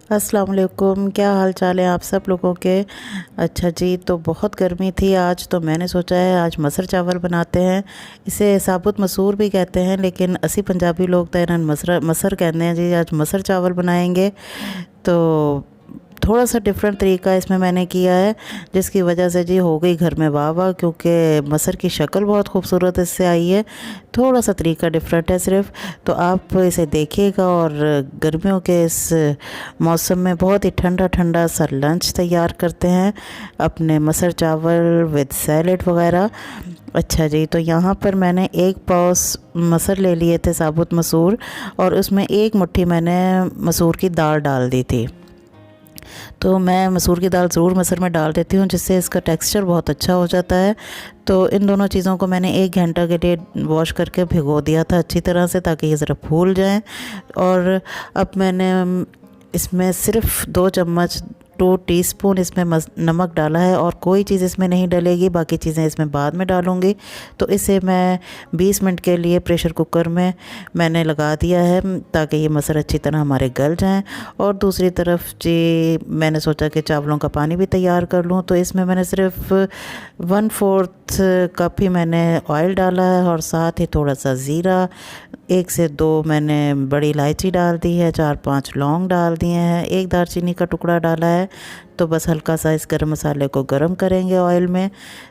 अस्सलाम वालेकुम, क्या हाल चाल है आप सब लोगों के। अच्छा जी, तो बहुत गर्मी थी आज, तो मैंने सोचा है आज मसर चावल बनाते हैं। इसे साबुत मसूर भी कहते हैं, लेकिन असी पंजाबी लोग तो इन्हें मसर मसर कहते हैं जी। आज मसर चावल बनाएंगे। तो थोड़ा सा डिफरेंट तरीका इसमें मैंने किया है, जिसकी वजह से जी हो गई घर में वाह वाह, क्योंकि मसर की शक्ल बहुत खूबसूरत इससे आई है। थोड़ा सा तरीका डिफरेंट है सिर्फ। तो आप इसे देखिएगा, और गर्मियों के इस मौसम में बहुत ही ठंडा ठंडा सा लंच तैयार करते हैं अपने मसर चावल विद सैलेड वगैरह। अच्छा जी, तो यहाँ पर मैंने एक पाव मसर ले लिए थे, साबुत मसूर, और उसमें एक मुट्ठी मैंने मसूर की दाल डाल दी थी। तो मैं मसूर की दाल ज़रूर मसर में डाल देती हूँ, जिससे इसका टेक्सचर बहुत अच्छा हो जाता है। तो इन दोनों चीज़ों को मैंने 1 घंटा के लिए वॉश करके भिगो दिया था अच्छी तरह से, ताकि ये ज़रा फूल जाएं। और अब मैंने इसमें सिर्फ 2 चम्मच 2 टीस्पून इसमें नमक डाला है, और कोई चीज़ इसमें नहीं डलेगी, बाकी चीज़ें इसमें बाद में डालूँगी। तो इसे मैं 20 मिनट के लिए प्रेशर कुकर में मैंने लगा दिया है, ताकि ये मसर अच्छी तरह हमारे गल जाएं। और दूसरी तरफ जी मैंने सोचा कि चावलों का पानी भी तैयार कर लूँ, तो इसमें मैंने सिर्फ 1/4 कप ही मैंने ऑयल डाला है, और साथ ही थोड़ा सा ज़ीरा, 1 से 2 मैंने बड़ी इलायची डाल दी है, 4-5 लौंग डाल दिए हैं, 1 दालचीनी का टुकड़ा डाला है। तो बस हल्का सा इस गरम मसाले को गरम करेंगे ऑयल में,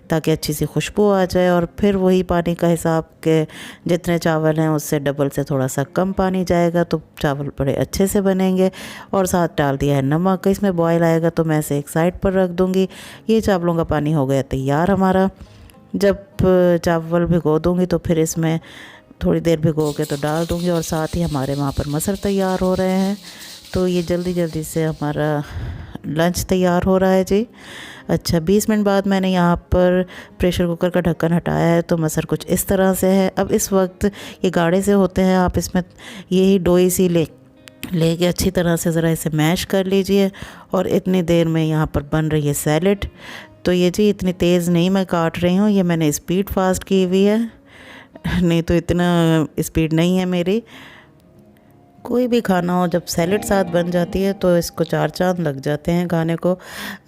ताकि अच्छी सी खुशबू आ जाए। और फिर वही पानी का हिसाब के जितने चावल हैं उससे डबल से थोड़ा सा कम पानी जाएगा, तो चावल बड़े अच्छे से बनेंगे। और साथ डाल दिया है नमक। इसमें बॉयल आएगा तो मैं इसे एक साइड पर रख दूँगी। ये चावलों का पानी हो गया तैयार हमारा। जब चावल भिगो दूँगी तो फिर इसमें थोड़ी देर भिगो के तो डाल दूँगी, और साथ ही हमारे वहाँ पर मसर तैयार हो रहे हैं। तो ये जल्दी जल्दी से हमारा लंच तैयार हो रहा है जी। अच्छा, 20 मिनट बाद मैंने यहाँ पर प्रेशर कुकर का ढक्कन हटाया है, तो मसर कुछ इस तरह से है। अब इस वक्त ये गाढ़े से होते हैं, आप इसमें यही डोई सी लेके अच्छी तरह से ज़रा इसे मैश कर लीजिए। और इतनी देर में यहाँ पर बन रही है सैलेड। तो ये जी इतनी तेज़ नहीं मैं काट रही हूँ, ये मैंने स्पीड फास्ट की हुई है, नहीं तो इतना स्पीड नहीं है मेरी। कोई भी खाना हो जब सैलेड साथ बन जाती है तो इसको 4 चांद लग जाते हैं खाने को।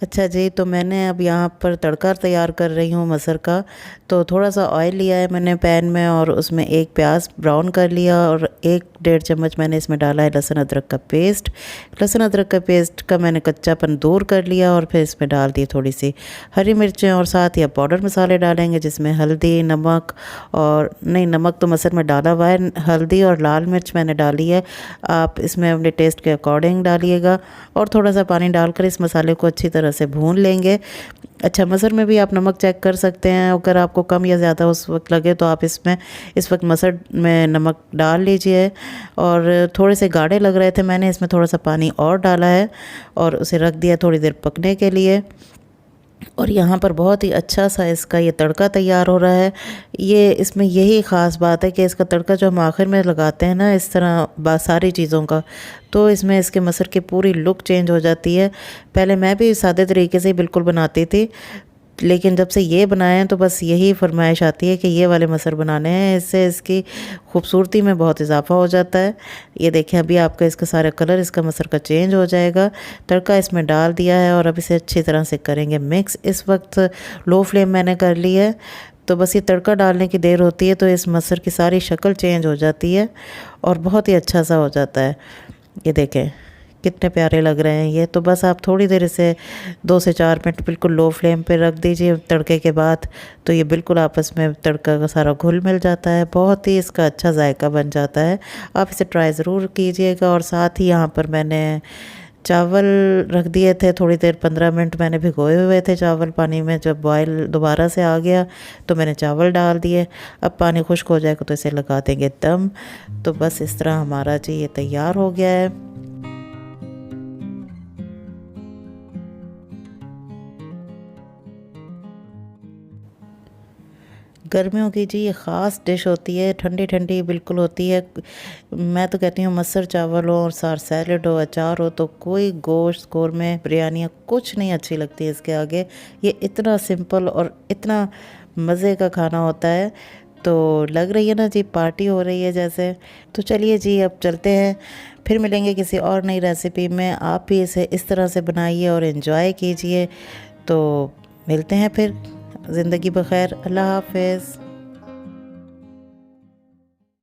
अच्छा जी, तो मैंने अब यहाँ पर तड़का तैयार कर रही हूँ मसर का। तो थोड़ा सा ऑयल लिया है मैंने पैन में, और उसमें एक प्याज ब्राउन कर लिया, और 1-1.5 चम्मच मैंने इसमें डाला है लहसुन अदरक का पेस्ट। लहसुन अदरक का पेस्ट का मैंने कच्चापन दूर कर लिया, और फिर इसमें डाल दी थोड़ी सी हरी मिर्चें, और साथ ही अब पाउडर मसाले डालेंगे, जिसमें हल्दी, नमक, और नहीं, नमक तो मसर में डाला हुआ है, हल्दी और लाल मिर्च मैंने डाली है। आप इसमें अपने टेस्ट के अकॉर्डिंग डालिएगा, और थोड़ा सा पानी डालकर इस मसाले को अच्छी तरह से भून लेंगे। अच्छा, मसर में भी आप नमक चेक कर सकते हैं, अगर आपको कम या ज़्यादा उस वक्त लगे तो आप इसमें इस वक्त मसर में नमक डाल लीजिए। और थोड़े से गाढ़े लग रहे थे, मैंने इसमें थोड़ा सा पानी और डाला है, और उसे रख दिया थोड़ी देर पकने के लिए। और यहाँ पर बहुत ही अच्छा सा इसका ये तड़का तैयार हो रहा है। ये इसमें यही ख़ास बात है कि इसका तड़का जो हम आखिर में लगाते हैं ना, इस तरह सारी चीज़ों का, तो इसमें इसके मसर की पूरी लुक चेंज हो जाती है। पहले मैं भी सादे तरीके से ही बिल्कुल बनाती थी, लेकिन जब से ये बनाए हैं तो बस यही फरमाइश आती है कि ये वाले मसर बनाने हैं, इससे इसकी खूबसूरती में बहुत इजाफा हो जाता है। ये देखें, अभी आपका इसका सारा कलर इसका मसर का चेंज हो जाएगा। तड़का इसमें डाल दिया है, और अब इसे अच्छी तरह से करेंगे मिक्स। इस वक्त लो फ्लेम मैंने कर ली है। तो बस ये तड़का डालने की देर होती है तो इस मसर की सारी शक्ल चेंज हो जाती है, और बहुत ही अच्छा सा हो जाता है। ये देखें कितने प्यारे लग रहे हैं ये। तो बस आप थोड़ी देर इसे 2 से 4 मिनट बिल्कुल लो फ्लेम पे रख दीजिए तड़के के बाद, तो ये बिल्कुल आपस में तड़का का सारा घुल मिल जाता है, बहुत ही इसका अच्छा जायका बन जाता है। आप इसे ट्राई ज़रूर कीजिएगा। और साथ ही यहाँ पर मैंने चावल रख दिए थे थोड़ी देर, 15 मिनट मैंने भिगोए हुए थे चावल पानी में। जब बॉयल दोबारा से आ गया तो मैंने चावल डाल दिए। अब पानी खुश्क हो जाएगा तो इसे लगा देंगे दम। तो बस इस तरह हमारा जी ये तैयार हो गया है। गर्मियों की जी ये ख़ास डिश होती है, ठंडी ठंडी बिल्कुल होती है। मैं तो कहती हूँ मसर चावल हो और सार सैलड हो, अचार हो, तो कोई गोश्त कौरमे बिरयानियाँ कुछ नहीं अच्छी लगती है इसके आगे। ये इतना सिंपल और इतना मज़े का खाना होता है। तो लग रही है ना जी पार्टी हो रही है जैसे। तो चलिए जी अब चलते हैं, फिर मिलेंगे किसी और नई रेसिपी में। आप भी इसे इस तरह से बनाइए और एंजॉय कीजिए। तो मिलते हैं फिर। ज़िंदगी बखैर। अल्लाह हाफ़िज़।